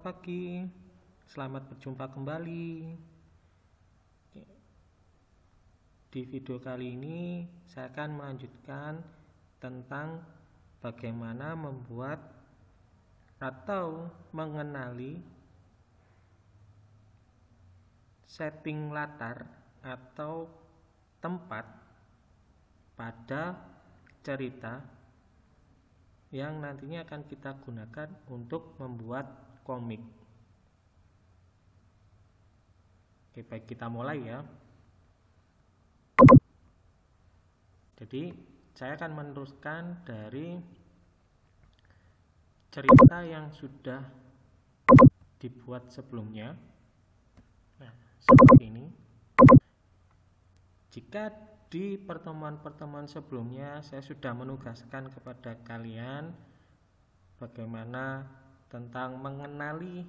pagi, selamat berjumpa kembali. Di video kali ini saya akan melanjutkan tentang bagaimana membuat atau mengenali setting latar atau tempat pada cerita yang nantinya akan kita gunakan untuk membuat komik. Oke, baik, kita mulai ya. Jadi saya akan meneruskan dari cerita yang sudah dibuat sebelumnya. Nah, seperti ini. Jika di pertemuan-pertemuan sebelumnya saya sudah menugaskan kepada kalian bagaimana tentang mengenali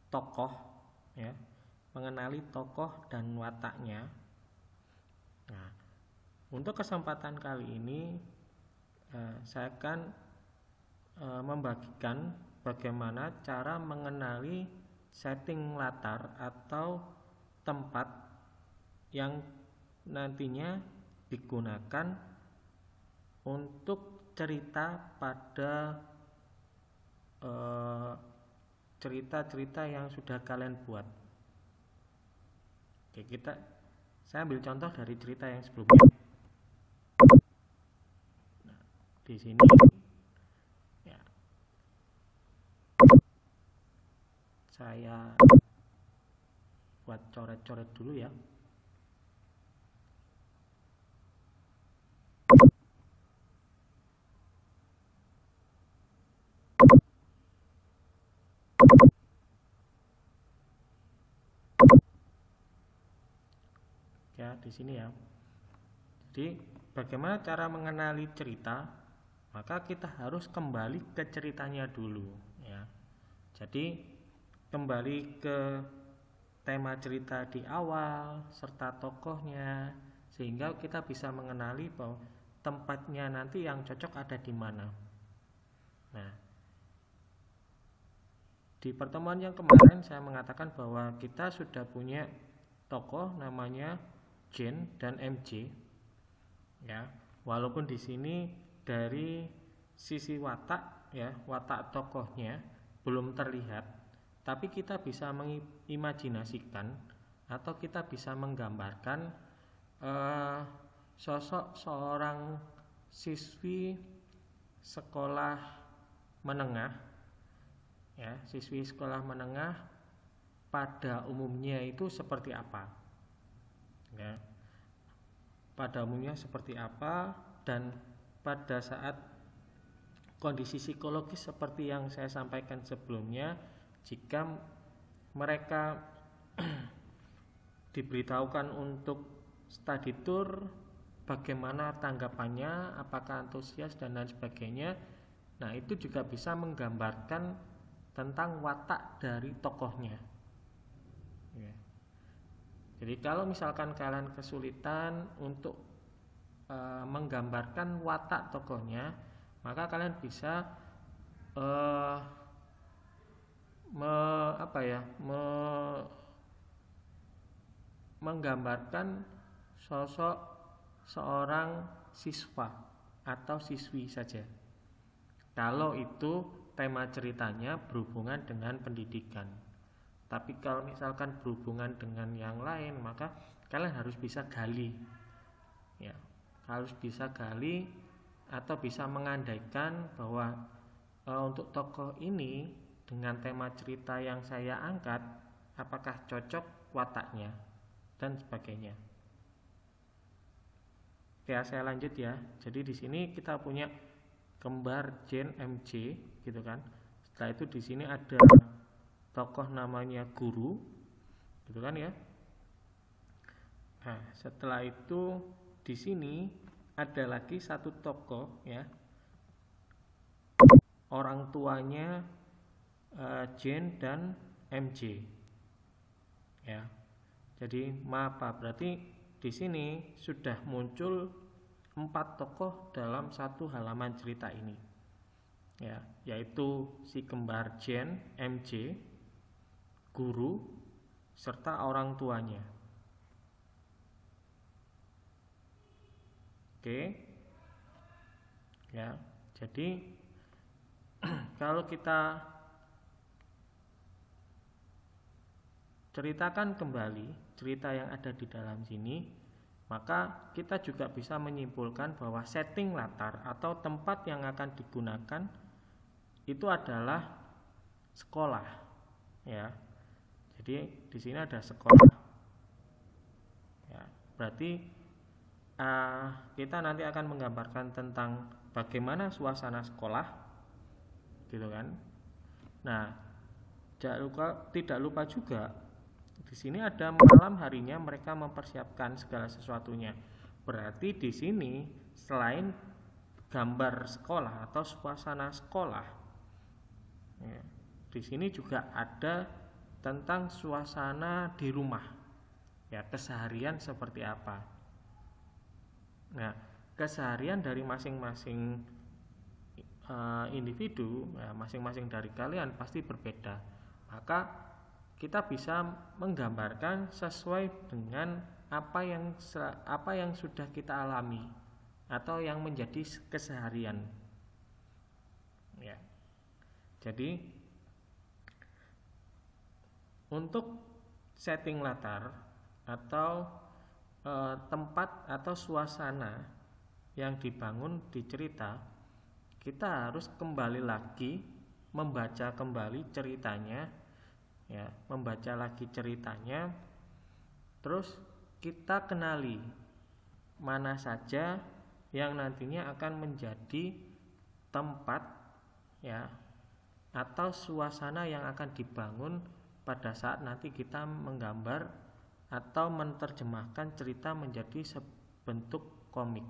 tokoh, ya, mengenali tokoh dan wataknya. Nah, untuk kesempatan kali ini saya akan membagikan bagaimana cara mengenali setting latar atau tempat yang nantinya digunakan untuk cerita pada cerita-cerita yang sudah kalian buat. Oke, saya ambil contoh dari cerita yang sebelumnya. Nah, di sini ya, saya buat coret-coret dulu ya. Ya, di sini ya. Jadi, bagaimana cara mengenali cerita? Maka kita harus kembali ke ceritanya dulu, ya. Jadi, kembali ke tema cerita di awal serta tokohnya, sehingga kita bisa mengenali bahwa tempatnya nanti yang cocok ada di mana. Nah, di pertemuan yang kemarin saya mengatakan bahwa kita sudah punya tokoh namanya Jane dan MC, ya. Walaupun di sini dari sisi watak, ya, watak tokohnya belum terlihat, tapi kita bisa mengimajinasikan atau kita bisa menggambarkan sosok seorang siswi sekolah menengah, ya, siswi sekolah menengah pada umumnya itu seperti apa, ya, pada umumnya seperti apa, dan pada saat kondisi psikologis seperti yang saya sampaikan sebelumnya, jika mereka diberitahukan untuk study tour, bagaimana tanggapannya, apakah antusias dan lain sebagainya. Nah, itu juga bisa menggambarkan tentang watak dari tokohnya, ya. Jadi kalau misalkan kalian kesulitan untuk menggambarkan watak tokohnya, maka kalian bisa menggambarkan sosok seorang siswa atau siswi saja. Kalau itu tema ceritanya berhubungan dengan pendidikan. Tapi kalau misalkan berhubungan dengan yang lain, maka kalian harus bisa gali, ya, harus bisa gali atau bisa mengandaikan bahwa untuk tokoh ini dengan tema cerita yang saya angkat, apakah cocok wataknya dan sebagainya. Oke, saya lanjut ya. Jadi di sini kita punya kembar Jane MC, gitu kan. Setelah itu di sini ada tokoh namanya Guru, gitu kan ya. Nah, setelah itu di sini ada lagi satu tokoh, ya, orang tuanya Jane dan MC, ya. Jadi berarti di sini sudah muncul 4 tokoh dalam satu halaman cerita ini. ya, yaitu si kembar Jen, MJ, guru, serta orang tuanya. Oke. Ya, jadi kalau kita ceritakan kembali cerita yang ada di dalam sini, maka kita juga bisa menyimpulkan bahwa setting latar atau tempat yang akan digunakan itu adalah sekolah, ya. Jadi di sini ada sekolah, ya. Berarti kita nanti akan menggambarkan tentang bagaimana suasana sekolah, gitu kan? Nah, tidak lupa juga di sini ada malam harinya mereka mempersiapkan segala sesuatunya. Berarti di sini selain gambar sekolah atau suasana sekolah, ya, di sini juga ada tentang suasana di rumah, ya, keseharian seperti apa. Nah, keseharian dari masing-masing individu, ya, masing-masing dari kalian pasti berbeda. Maka kita bisa menggambarkan sesuai dengan apa yang sudah kita alami atau yang menjadi keseharian, ya. Jadi untuk setting latar atau tempat atau suasana yang dibangun di cerita, kita harus kembali lagi membaca kembali ceritanya, ya, membaca lagi ceritanya, terus kita kenali mana saja yang nantinya akan menjadi tempat, ya, atau suasana yang akan dibangun pada saat nanti kita menggambar atau menerjemahkan cerita menjadi sebentuk komik,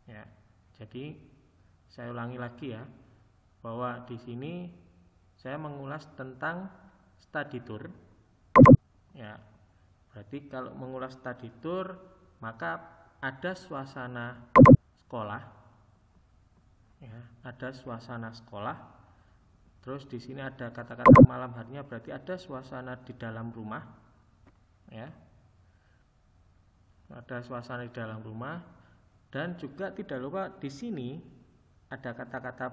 ya. Jadi saya ulangi lagi ya, bahwa di sini saya mengulas tentang study tour, ya. Berarti kalau mengulas study tour, maka ada suasana sekolah, ya, ada suasana sekolah. Terus di sini ada kata-kata malam harinya, berarti ada suasana di dalam rumah, ya. Ada suasana di dalam rumah, dan juga tidak lupa di sini ada kata-kata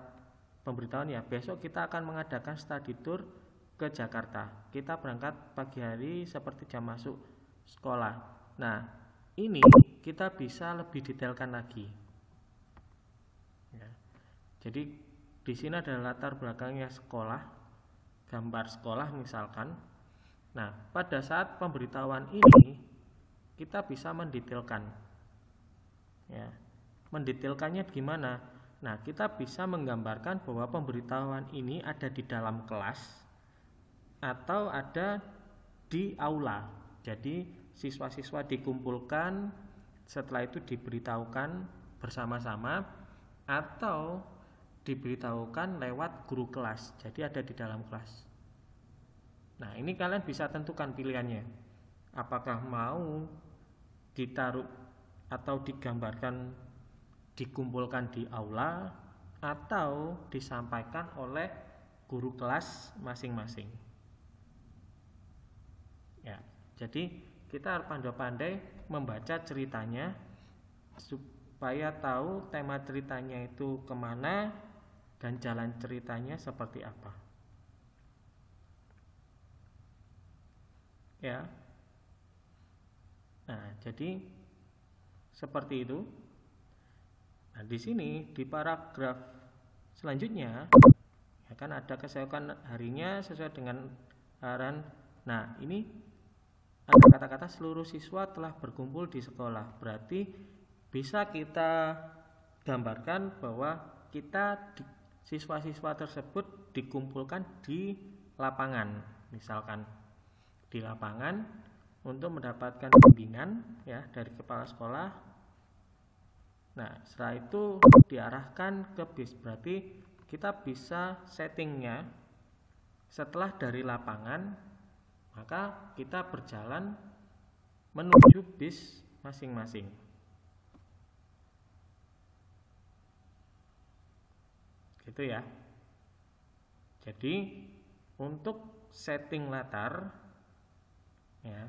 pemberitahuan, ya, besok kita akan mengadakan study tour ke Jakarta. Kita berangkat pagi hari seperti jam masuk sekolah. Nah, ini kita bisa lebih detailkan lagi, ya. Jadi di sini ada latar belakangnya sekolah, gambar sekolah misalkan. Nah, pada saat pemberitahuan ini kita bisa mendetailkan, ya. Mendetailkannya gimana? Nah, kita bisa menggambarkan bahwa pemberitahuan ini ada di dalam kelas atau ada di aula. Jadi siswa-siswa dikumpulkan, setelah itu diberitahukan bersama-sama atau diberitahukan lewat guru kelas, jadi ada di dalam kelas. Nah, ini kalian bisa tentukan pilihannya, apakah mau ditaruh atau digambarkan dikumpulkan di aula atau disampaikan oleh guru kelas masing-masing, ya. Jadi kita harus pandai-pandai membaca ceritanya supaya tahu tema ceritanya itu kemana dan jalan ceritanya seperti apa, ya. Nah, jadi seperti itu. Nah, di sini di paragraf selanjutnya, ya kan, ada keesokan harinya sesuai dengan arahan. Nah, ini ada kata-kata seluruh siswa telah berkumpul di sekolah. Berarti bisa kita gambarkan bahwa siswa-siswa tersebut dikumpulkan di lapangan, misalkan di lapangan untuk mendapatkan bimbingan, ya, dari kepala sekolah. Nah, setelah itu diarahkan ke bis. Berarti kita bisa settingnya setelah dari lapangan, maka kita berjalan menuju bis masing-masing. Gitu ya. Jadi untuk setting latar, ya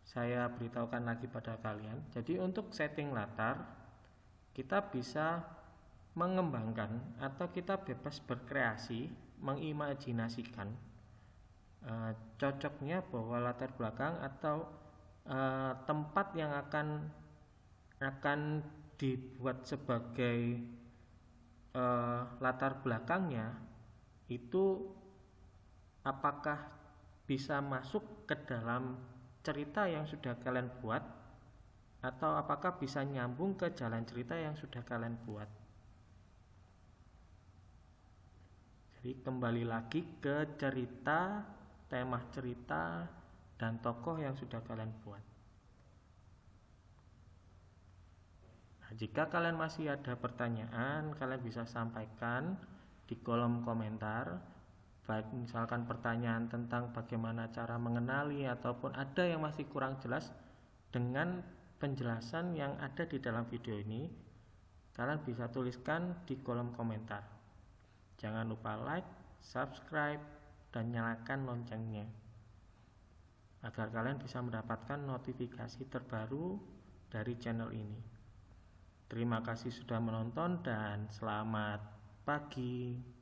saya beritahukan lagi pada kalian. Jadi untuk setting latar kita bisa mengembangkan atau kita bebas berkreasi, mengimajinasikan cocoknya bahwa latar belakang atau tempat yang akan dibuat sebagai latar belakangnya itu apakah bisa masuk ke dalam cerita yang sudah kalian buat atau apakah bisa nyambung ke jalan cerita yang sudah kalian buat. Jadi kembali lagi ke cerita, tema cerita, dan tokoh yang sudah kalian buat. Jika kalian masih ada pertanyaan, kalian bisa sampaikan di kolom komentar. Baik misalkan pertanyaan tentang bagaimana cara mengenali ataupun ada yang masih kurang jelas dengan penjelasan yang ada di dalam video ini, kalian bisa tuliskan di kolom komentar. Jangan lupa like, subscribe, dan nyalakan loncengnya agar kalian bisa mendapatkan notifikasi terbaru dari channel ini. Terima kasih sudah menonton dan selamat pagi.